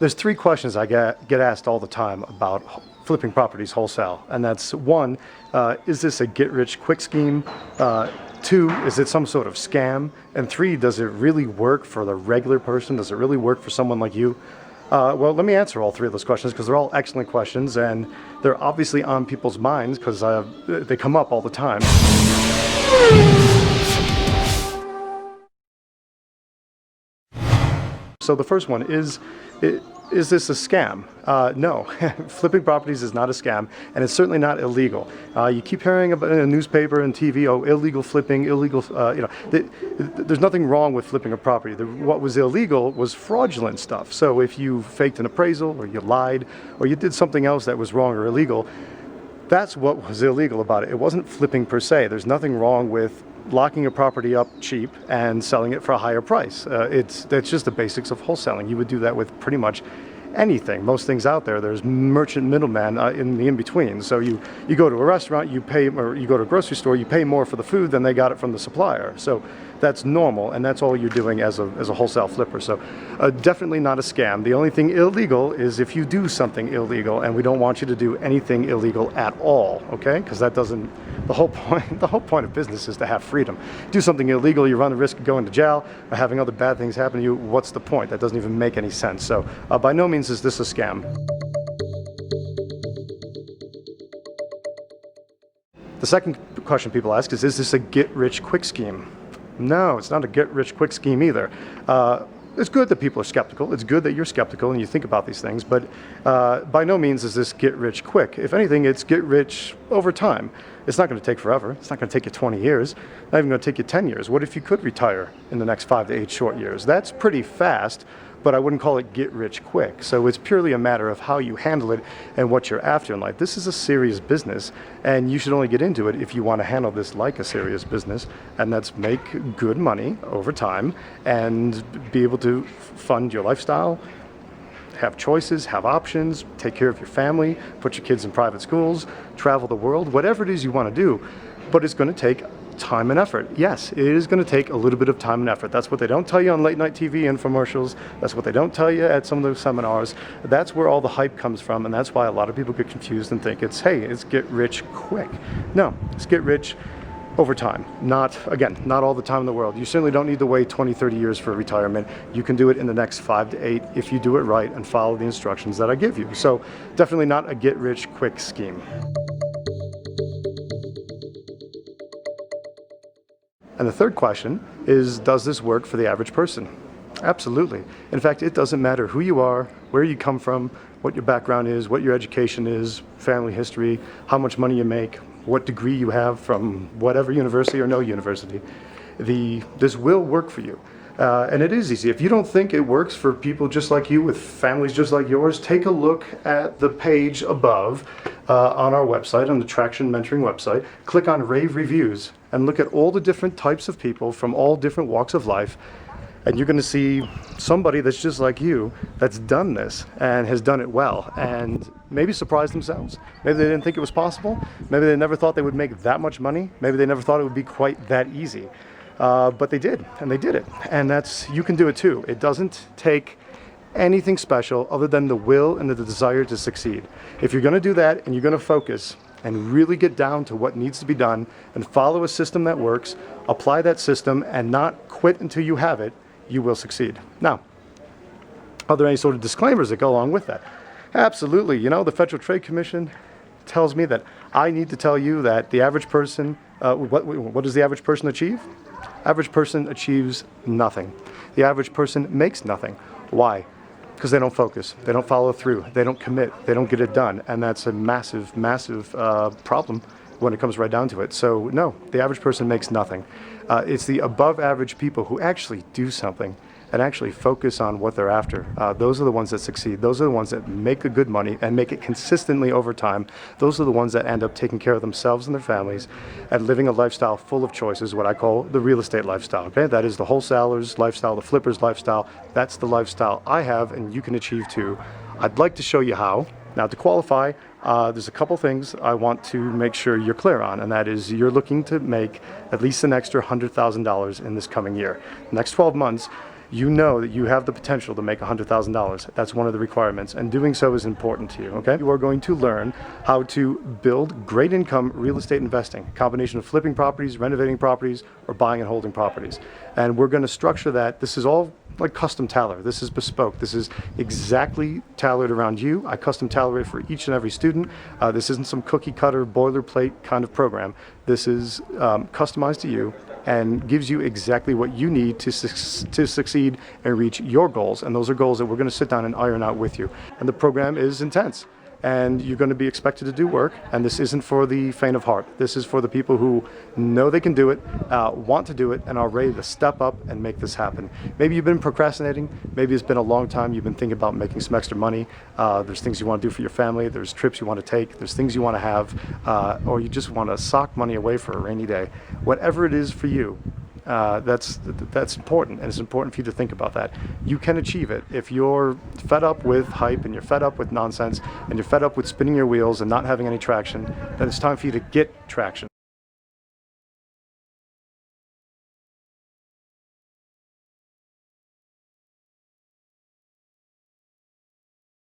There's three questions I get asked all the time about flipping properties wholesale, and that's one, is this a get-rich-quick scheme? Two, is it some sort of scam? And three, does it really work for the regular person? Does it really work for someone like you? Well, let me answer all three of those questions because they're all excellent questions, and they're obviously on people's minds because they come up all the time. So the first one is this a scam? No, flipping properties is not a scam, and it's certainly not illegal. You keep hearing about in a newspaper and TV, oh, illegal flipping, illegal, there's nothing wrong with flipping a property. What was illegal was fraudulent stuff. So if you faked an appraisal, or you lied, or you did something else that was wrong or illegal, that's what was illegal about it. It wasn't flipping per se. There's nothing wrong with locking a property up cheap and selling it for a higher price. That's just the basics of wholesaling. You would do that with pretty much anything. Most things out there, there's merchant middleman in the in-between. So you go to a restaurant, you pay, or you go to a grocery store, you pay more for the food than they got it from the supplier. So that's normal, and that's all you're doing as a wholesale flipper. So definitely not a scam. The only thing illegal is if you do something illegal, and we don't want you to do anything illegal at all, okay? Because that doesn't, the whole point of business is to have freedom. Do something illegal, you run the risk of going to jail or having other bad things happen to you. What's the point? That doesn't even make any sense. So by no means is this a scam. The second question people ask is this a get-rich-quick scheme? No, it's not a get-rich-quick scheme either. It's good that people are skeptical. It's good that you're skeptical and you think about these things, but by no means is this get-rich-quick. If anything, it's get-rich over time. It's not going to take forever. It's not going to take you 20 years. Not even going to take you 10 years. What if you could retire in the next 5 to 8 short years? That's pretty fast, but I wouldn't call it get-rich-quick. So it's purely a matter of how you handle it and what you're after in life. This is a serious business, and you should only get into it if you want to handle this like a serious business, and that's make good money over time and be able to fund your lifestyle, have choices, have options, take care of your family, put your kids in private schools, travel the world, whatever it is you want to do. But it's going to take time and effort. Yes, it is going to take a little bit of time and effort. That's what they don't tell you on late night TV infomercials. That's what they don't tell you at some of those seminars. That's where all the hype comes from, and that's why a lot of people get confused and think it's get rich quick. No, it's get rich over time. Not all the time in the world. You certainly don't need to wait 20, 30 years for retirement. You can do it in the next 5 to 8 if you do it right and follow the instructions that I give you. So definitely not a get rich quick scheme. And the third question is, does this work for the average person? Absolutely. In fact, it doesn't matter who you are, where you come from, what your background is, what your education is, family history, how much money you make, what degree you have from whatever university or no university. This will work for you. And it is easy. If you don't think it works for people just like you with families just like yours, take a look at the page above on our website, on the Traction Mentoring website. Click on Rave Reviews and look at all the different types of people from all different walks of life. And you're going to see somebody that's just like you that's done this and has done it well and maybe surprised themselves. Maybe they didn't think it was possible. Maybe they never thought they would make that much money. Maybe they never thought it would be quite that easy. But they did, and they did it. And you can do it too. It doesn't take anything special other than the will and the desire to succeed. If you're going to do that and you're going to focus and really get down to what needs to be done and follow a system that works, apply that system and not quit until you have it, you will succeed. Now, are there any sort of disclaimers that go along with that? Absolutely. You know, the Federal Trade Commission tells me that I need to tell you that the average person, what does the average person achieve? Average person achieves nothing. The average person makes nothing. Why? Because they don't focus, they don't follow through, they don't commit, they don't get it done, and that's a massive, massive problem when it comes right down to it. So no, the average person makes nothing. It's the above average people who actually do something and actually focus on what they're after. Those are the ones that succeed. Those are the ones that make the good money and make it consistently over time. Those are the ones that end up taking care of themselves and their families and living a lifestyle full of choices, what I call the real estate lifestyle. Okay, that is the wholesaler's lifestyle, the flipper's lifestyle. That's the lifestyle I have and you can achieve too. I'd like to show you how. Now, to qualify, there's a couple things I want to make sure you're clear on, and that is you're looking to make at least an extra $100,000 in this coming year. The next 12 months, you know that you have the potential to make $100,000. That's one of the requirements, and doing so is important to you, okay? You are going to learn how to build great income real estate investing, a combination of flipping properties, renovating properties, or buying and holding properties. And we're going to structure that. This is all like custom tailor. This is bespoke. This is exactly tailored around you. I custom tailor it for each and every student. This isn't some cookie cutter boilerplate kind of program. This is customized to you and gives you exactly what you need to succeed and reach your goals. And those are goals that we're going to sit down and iron out with you. And the program is intense. And you're going to be expected to do work, and this isn't for the faint of heart. This is for the people who know they can do it, want to do it, and are ready to step up and make this happen. Maybe you've been procrastinating. Maybe it's been a long time you've been thinking about making some extra money. There's things you want to do for your family. There's trips you want to take. There's things you want to have, or you just want to sock money away for a rainy day. Whatever it is for you, that's important, and it's important for you to think about that. You can achieve it. If you're fed up with hype and you're fed up with nonsense and you're fed up with spinning your wheels and not having any traction, then it's time for you to get traction.